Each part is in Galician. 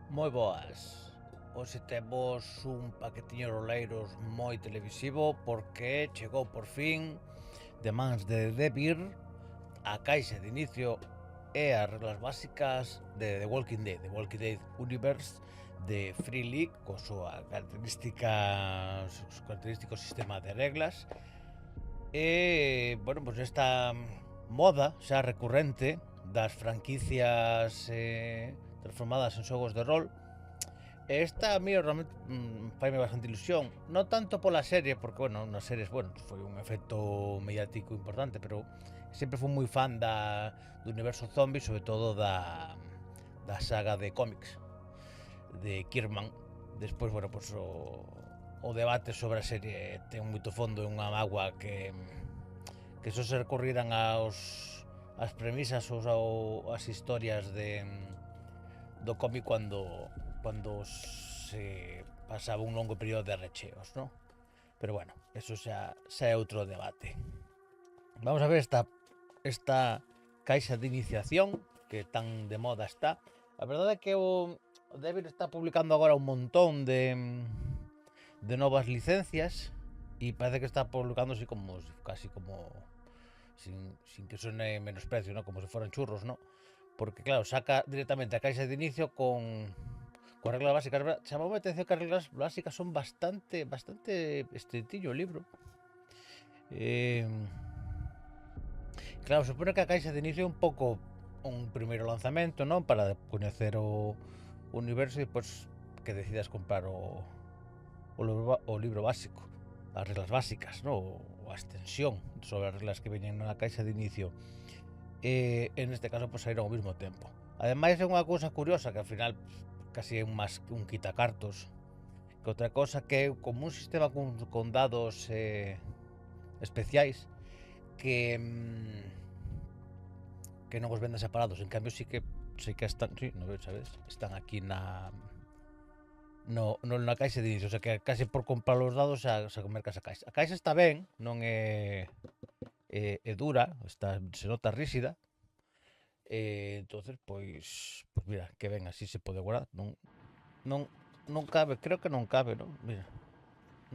Moi boas. Hoxe temos un paquetiño roleiros moi televisivo porque chegou por fin de mans de Debir a caixa de inicio e as reglas básicas de The Walking Dead, The Walking Dead Universe de Free League, co súa característico sistema de reglas. E, bueno, pues esta moda xa recurrente das franquicias transformadas en xogos de rol. Esta a mí realmente faime bastante ilusión. Non tanto pola serie, porque, bueno, nas series, bueno, foi un efecto mediático importante, pero sempre fui moi fan do universo zombie, sobre todo da saga de cómics de Kirkman. Despois, bueno, pues o debate sobre a serie ten moito fondo, é unha mágoa que só se recurriran as premisas ou as historias do cómic cando se pasaba un longo período de recheos, ¿no? Pero bueno, eso xa é outro debate. Vamos a ver esta caixa de iniciación que tan de moda está. A verdade é que o David está publicando agora un montón de novas licencias e parece que está publicando así como casi como sin que suene menosprecio, ¿no? Como se fueran churros, ¿no? Porque claro, saca directamente a caixa de inicio con reglas básicas. Chamou a atención que as reglas básicas son bastante estreitillo o libro. Claro, supone que a caixa de inicio é un pouco un primeiro lanzamento, non? Para coñecer o universo e depois que decidas comprar o libro básico, as reglas básicas, non? Ou a extensión sobre as reglas que veñen na caixa de inicio. En este caso, pues saíron ao mesmo tempo. Ademais, é unha cousa curiosa que ao final casi é máis un quitacartos que outra cosa, que é como un sistema con dados especiais que non os venden separados. En cambio, sí que están, sí, non veo, sabes? Están aquí na caixa de inicio, o sea que casi por comprar os dados xa mercas a caixa. A caixa está ben, non é dura, se nota rígida. Entonces, pois mira, que ben, así se pode guardar. Non cabe, creo que non cabe, non? Mira,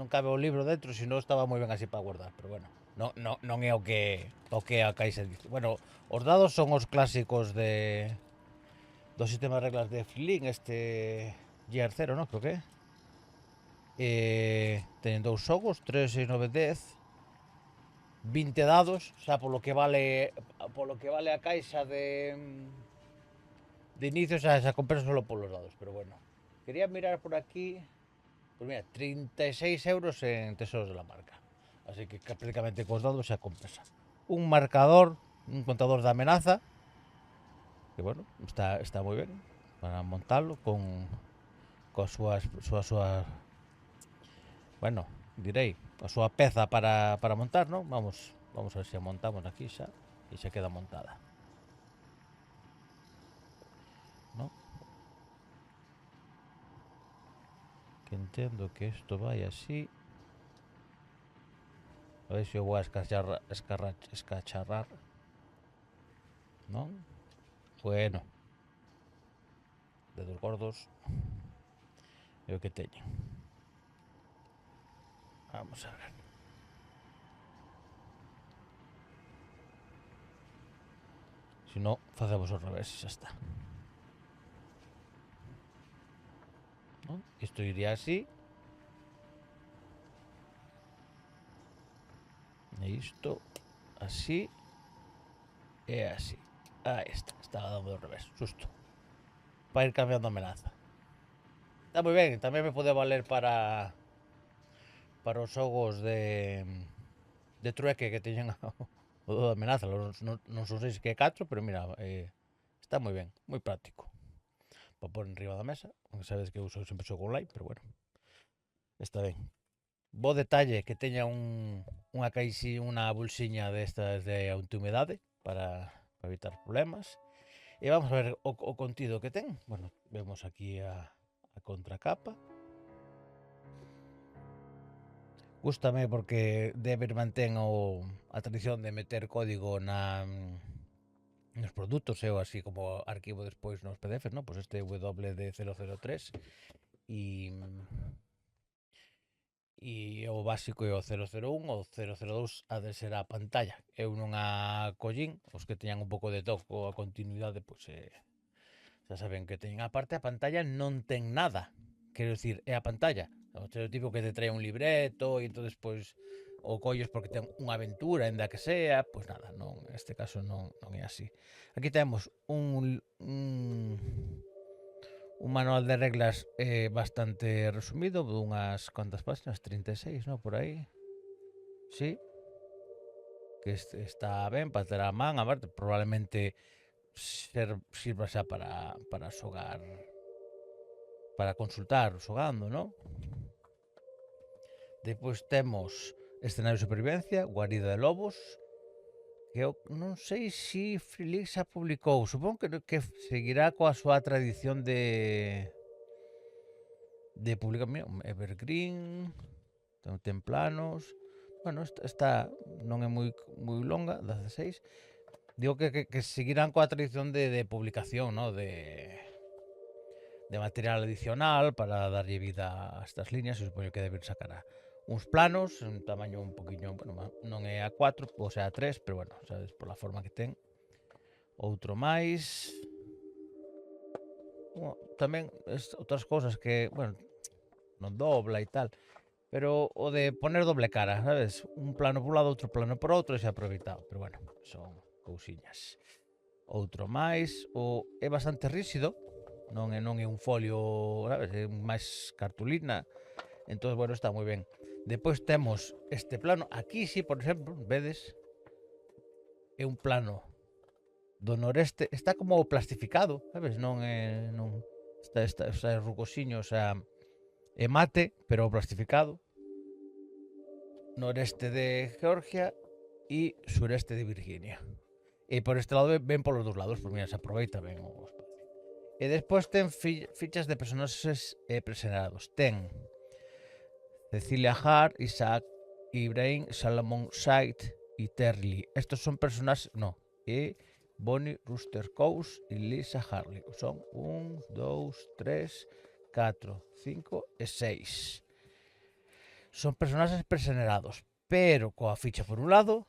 non cabe o libro dentro, senón estaba moi ben así para guardar, pero bueno. Non é o que é a caixa dice. Bueno, os dados son os clásicos do sistema de reglas de Flynn, este GR0, non? Creo que é. Teñen dous xogos, 3, 6, 9, 10, 20 dados, xa polo que vale a caixa de inicio xa compensa solo polos dados, pero bueno. Quería mirar por aquí. Pues mira, 36 euros en Tesoros de la Marca. Así que prácticamente cos dados xa compensa. Un marcador, un contador de amenaza, que bueno, está moi ben para montarlo coas súas bueno, direi, a súa peza para montar, non? Vamos a ver se a montamos aquí xa e xa queda montada. ¿No? Que entendo que isto vai así. A ver se eu vou a escacharrar. Non? Bueno. Dedos gordos. É o que teñen. Vamos a ver. Se non, facemos ao revés e xa está. Non? Isto iría así. E isto así. E así. Aí está. Estaba dando ao revés. Susto. Para ir cambiando a amenaza. Está moi ben. Tamén me pode valer para os xogos de trueque que teñen o do amenaza. Non son 6 que 4, pero mira, está moi ben. Moi práctico. Para pôr en riba da mesa. Aunque sabes que eu sempre xogo online, pero bueno. Está ben. Bo detalle que teña unha bolsiña destas de antiumidade para evitar problemas. E vamos a ver o contido que ten. Bueno, vemos aquí a contracapa. Gústame porque Deber mantén a tradición de meter código nos produtos, eu así como arquivo despois nos PDFs, non? Pois este WD003 e o básico é o 001, o 002 a de ser a pantalla. Eu non a collín, os que teñan un pouco de toco a continuidade, pois xa saben que teñen. A parte a pantalla non ten nada, quero dicir, é a pantalla. O tipo que te trae un libreto e entonces pois o colles porque ten unha aventura, ainda que sea, pois nada, non, neste caso non é así. Aquí temos un manual de reglas bastante resumido, dunhas cuantas páxinas, 36, non, por aí. Sí, que está ben para ter a man, a ver, probablemente sirva xa para xogar, para consultar xogando, non? Depois temos escenario de supervivencia, guarida de lobos, que eu non sei se Freelix xa publicou, supongo que seguirá coa súa tradición de publicar, mira, Evergreen, ten planos, bueno, está non é moi longa, 16, digo que seguirán coa tradición de publicación, ¿no? de material adicional para darlle vida a estas líneas, e supoño que deben sacar uns planos, un tamaño un poquinho, bueno, non é A4, ou sea A3, pero bueno, sabes, pola forma que ten. Outro máis. Bueno, tamén outras cousas que, bueno, non dobla e tal, pero o de poner doble cara, sabes? Un plano por un lado, outro plano por outro, e xa aproveitado, pero bueno, son cousiñas. Outro máis, é bastante rígido, non é un folio, sabes? É máis cartulina. Entón, bueno, está moi ben. Depois temos este plano. Aquí sí, por exemplo, vedes, é un plano do noreste. Está como plastificado, sabes? Non é... Non, está rugosiño, o sea, é mate, pero plastificado. Noreste de Georgia e sureste de Virginia. E por este lado ven polos dos lados, pois mira, se aproveita ben o espacio. E despois ten fichas de personaxes presenerados. Ten Cecilia Hart, Isaac Ibrahim, Salomon Said e Terry. Estos son personaxes, no, e Bonnie Rooster Coase e Lisa Harley. Son 1, 2, 3, 4, 5 e 6. Son personaxes presenerados, pero coa ficha por un lado,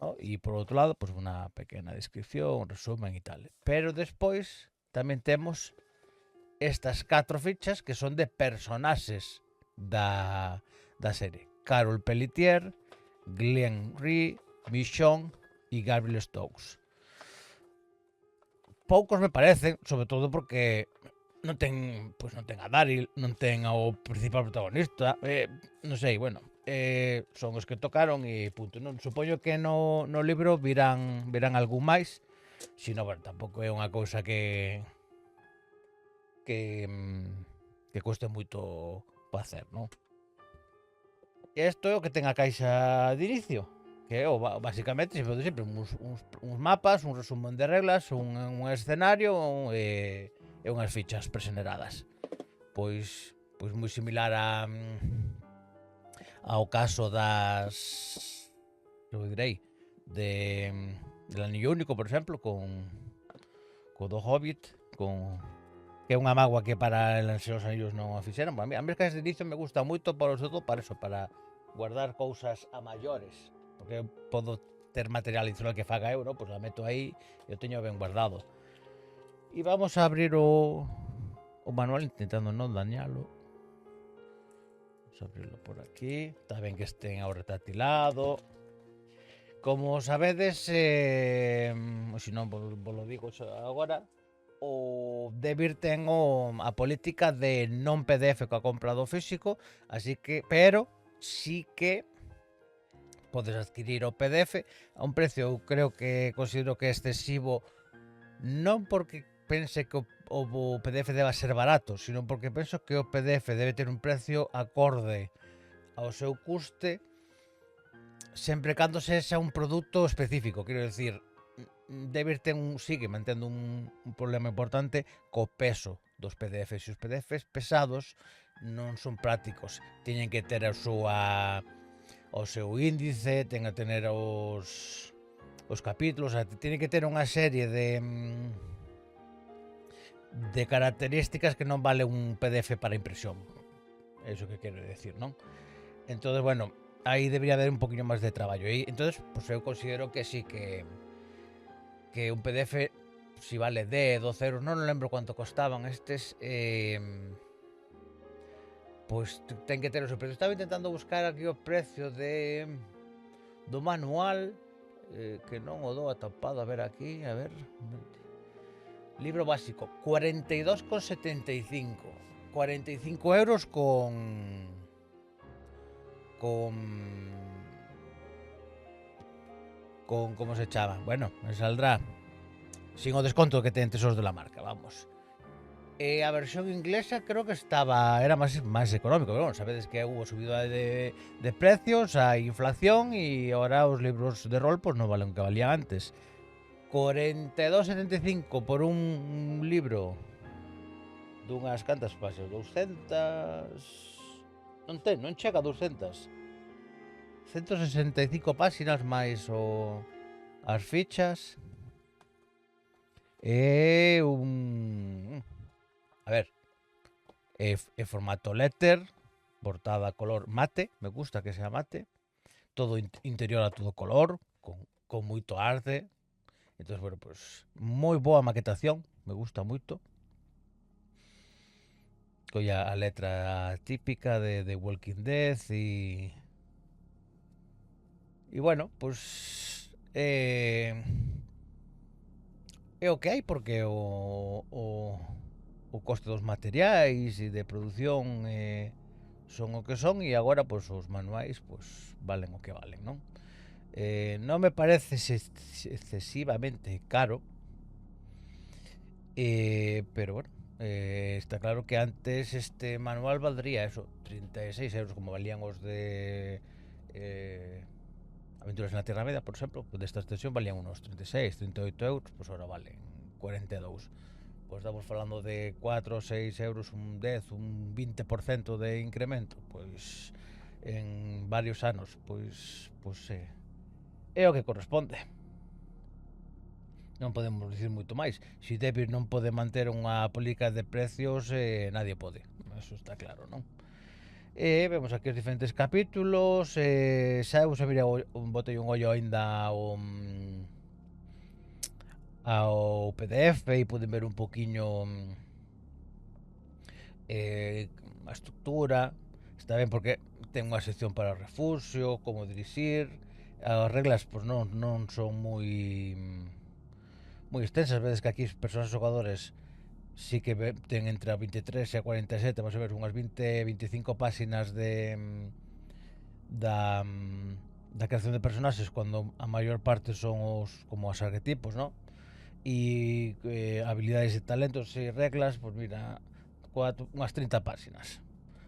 ¿no? E por outro lado, pues unha pequena descripción, un resumen e tal. Pero despois tamén temos estas 4 fichas que son de personaxes da serie. Carol Pelletier, Glenn Rhee, Michonne e Gabriel Stokes. Poucos me parecen, sobre todo porque non ten a Daryl, non ten ao principal protagonista, non sei, bueno, son os que tocaron e punto. Non supoño que no libro virán algún máis, sino, bueno, tampouco é unha cousa que cueste moito facer, non? E isto é o que ten a caixa de inicio, que é basicamente sempre uns mapas, un resumen de reglas, un escenario e unhas fichas preseneradas. Pois moi similar ao caso das, eu direi, del Anillo Único, por exemplo, con do Hobbit, que é unha mágoa que para el Señor dos Anillos non a fixeron. A mí as caixas de inicio me gusta moito para eso, para guardar cousas a maiores, porque eu podo ter material adicional que faga eu, ¿no? Pois la meto aí e o teño ben guardado. E vamos a abrir o manual intentando non dañalo. Vamos a abrirlo por aquí. Está ben que estén ao retatilado. Como sabedes, se non vos lo digo agora, o Debir ten a política de non PDF coa compra do físico, así que, pero sí que podes adquirir o PDF a un precio, eu creo que considero que é excesivo, non porque pense que o PDF deba ser barato, sino porque penso que o PDF debe ter un precio acorde ao seu custe, sempre cando sexa un produto específico. Quero dicir, Debir sigue mantendo un problema importante co peso dos PDFs, e os PDFs pesados non son prácticos, teñen que ter o seu índice, ten que tener os capítulos, o sea, tiene que ter unha serie de características que non vale un PDF para impresión. Eso que quero decir, non? Entonces, bueno, aí debería haber un poquinho máis de traballo. E entonces, pues eu considero que sí que un PDF si vale 10, 12 euros, non lembro cuánto costaban estes, pois ten que ter o seu precio. Estaba intentando buscar aquí o precio do manual, que non o dou atopado, a ver aquí, a ver. Libro básico, 42,75. 45 euros con como se chama. Bueno, me saldrá sin o desconto que ten Tesoros de la Marca, vamos. A versión inglesa creo que era máis económico, pero bueno, sabedes que hubo subida de precios, hai inflación e ahora os libros de rol pues non valen o que valían antes. 42,75 por un libro dunhas cantas páxinas, 200... non chega a 200. 165 páxinas máis as fichas. A ver, formato letter, portada color mate, me gusta que sea mate, todo interior a todo color, con moito arte. Entonces, bueno, pues moi boa maquetación, me gusta moito. Colla a letra típica de Walking Dead e bueno, pues é o que hai porque o coste dos materiais e de produción son o que son e agora pues os manuais pues valen o que valen, non? Non me parece excesivamente caro, pero bueno, está claro que antes este manual valdría eso, 36 euros como valían os de Aventuras en la Tierra Media, por exemplo, pues desta extensión valían unos 36, 38 euros, pues ahora valen 42. Pues estamos falando de 4 ou 6 euros, un 10, un 20% de incremento, pois en varios anos, pois é o que corresponde. Non podemos dicir moito máis. Se Debir non pode manter unha política de precios, nadie pode. Eso está claro, non? Vemos aquí os diferentes capítulos. Xa eu se botei un ollo ainda ao PDF e poden ver un poquinho a estructura. Está ben porque ten unha sección para o refusio, como dirixir. As reglas pois non son moi extensas, vedes que aquí os personaxes xogadores sí que ten entre a 23 e a 47, máis ou menos unhas 20-25 páxinas da creación de personaxes, cuando a maior parte son como os arquetipos, non? E habilidades e talentos e reglas, pois mira, unhas 30 páxinas.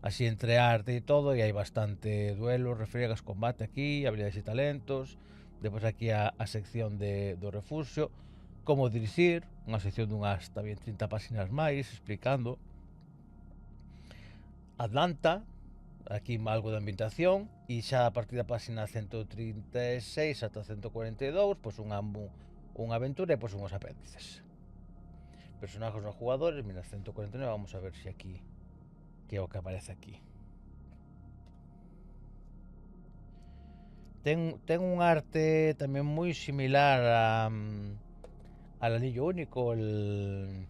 Así entre arte e todo, e hai bastante duelos, refriegas, combate aquí, habilidades e talentos. Depois aquí a sección do refusio, como dirixir, unha sección dunhas tamén 30 páxinas máis, explicando. Atlanta, aquí algo de ambientación, e xa a partir da páxina 136 ata 142, pois unha aventura e pois unhos apéndices. Personajes nos jugadores, mira, 149, vamos a ver se aquí que é o que aparece aquí. Ten un arte tamén moi similar al Anillo Único, al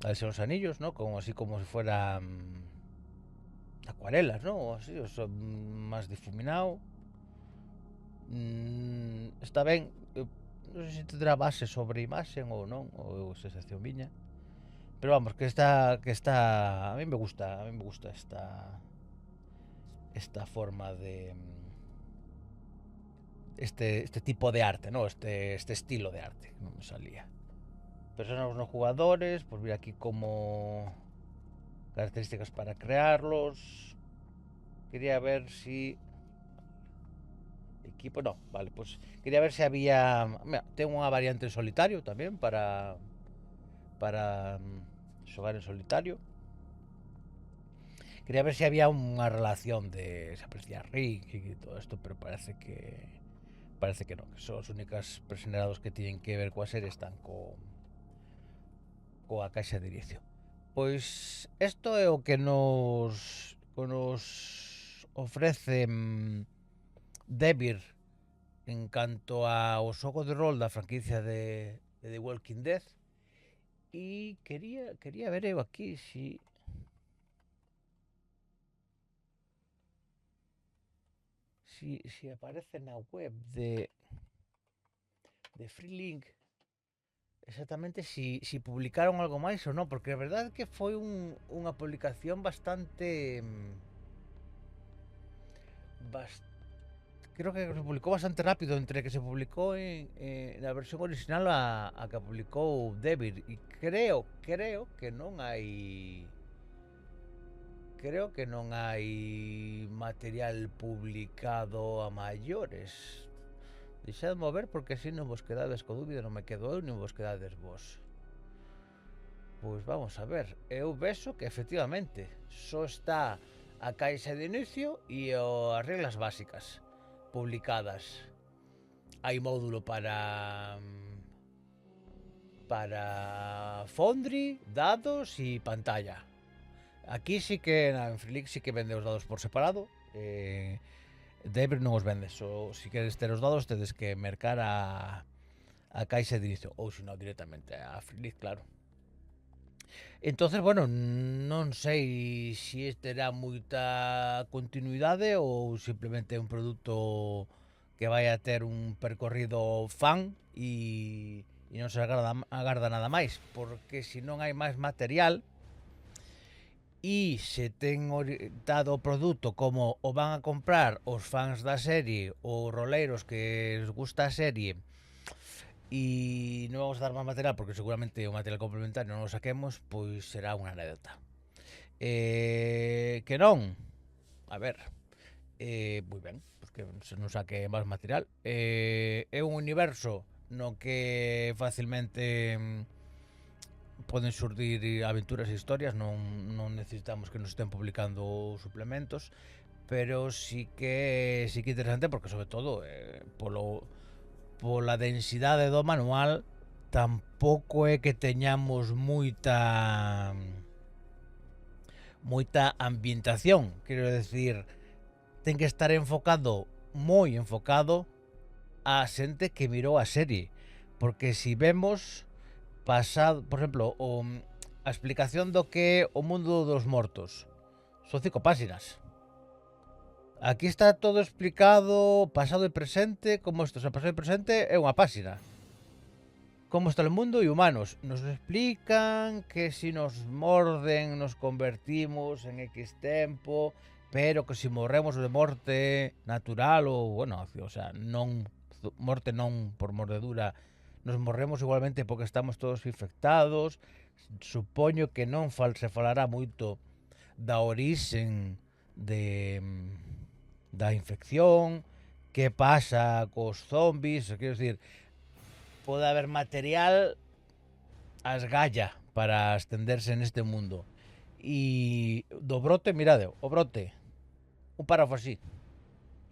Señor de los Anillos, ¿no? Como así como si fuera acuarelas, ¿no? Así, o sea, más difuminado. Está ben, non sei se tendrá base sobre imaxen ou non, ou sensación miña. Pero vamos, que está a mí me gusta esta forma de este tipo de arte, ¿no? Este estilo de arte, non me salía. Personas no jugadores, pues mira aquí como características para crearlos. Quería ver si equipo, no, vale, pues quería ver si había, mira, tengo unha variante en solitario tamén para xogar en solitario. Quería ver si había unha relación de se aprecia Rick e todo isto, pero parece que non, que son as únicas personados que tienen que ver coa serie están coa caixa de inicio. Pois isto é o que nos ofrece Debir en canto ao xogo de rol da franquicia de The Walking Dead. E quería ver eu aquí si aparece na web de Freelink exactamente si publicaron algo máis ou non, porque a verdade é que foi unha publicación bastante creo que se publicou bastante rápido entre que se publicou na versión original a que publicou Debir, e creo que non hai material publicado a maiores. Deixadme ver porque así non vos quedades co dúbida, non me quedo eu, non vos quedades vos. Pois vamos a ver, eu vexo que efectivamente só está a caixa de inicio e as reglas básicas publicadas. Hai módulo para Foundry, dados e pantalla. Aquí sí que en Freelink sí que vende os dados por separado. Debir non os vende, si queres ter os dados tedes que mercar a caixa de inicio, ou senón directamente a Freelink, claro. Entonces, bueno, non sei se terá moita continuidade ou simplemente un produto que vai a ter un percorrido fan e non se agarda nada máis, porque se non hai máis material e se ten orientado o produto como o van a comprar os fans da serie ou roleiros que les gusta a serie, e non vamos a dar máis material porque seguramente o material complementario non o saquemos, pois será unha anécdota. Que non, a ver, moi ben, porque se non saque máis material. É un universo no que facilmente poden xurdir aventuras e historias, non necesitamos que nos estén publicando suplementos, pero sí que interesante porque sobre todo pola densidade do manual tampouco é que teñamos moita ambientación, quero decir, ten que estar moi enfocado a xente que mirou a serie, porque si vemos pasado, por exemplo, a explicación do que é o mundo dos mortos son 5 páxinas. Aquí está todo explicado, pasado e presente, como isto, o sea, pasado e presente é unha páxina. Como está o mundo e humanos. Nos explican que si nos morden nos convertimos en X tempo, pero que si morremos de morte natural ou, bueno, o sea, non morte non por mordedura, nos morremos igualmente porque estamos todos infectados. Supoño que non se falará moito da orixen da infección, que pasa cos zombies, quero dicir, pode haber material a esgalla para estenderse neste mundo. E do brote, mirade, o brote, un párrafo así.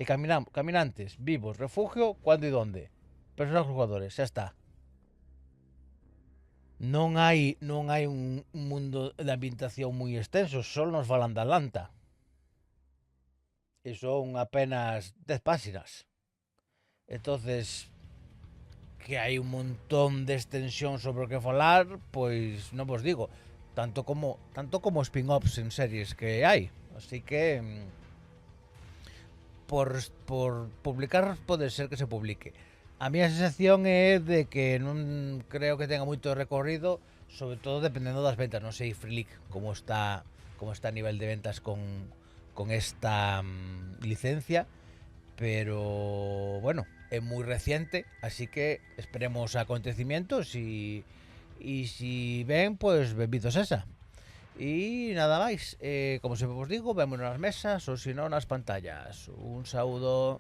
E caminantes, vivos, refugio, cuando e donde. Personas jugadores, xa está. Non hai un mundo de ambientación moi extenso, só nos falan da Atlanta. E son apenas 10 páxinas. Entonces, que hai un montón de extensión sobre o que falar, pois non vos digo, tanto como spin-offs en series que hai. Así que por publicar pode ser que se publique. A miña sensación é de que non creo que tenga moito recorrido, sobre todo dependendo das ventas. Non sei Freelink como está a nivel de ventas con esta licencia, pero bueno, é moi reciente, así que esperemos acontecimientos e si ven, pues benvidos esa. E nada máis, como sempre vos digo, vémonos nas mesas ou se non nas pantallas. Un saúdo.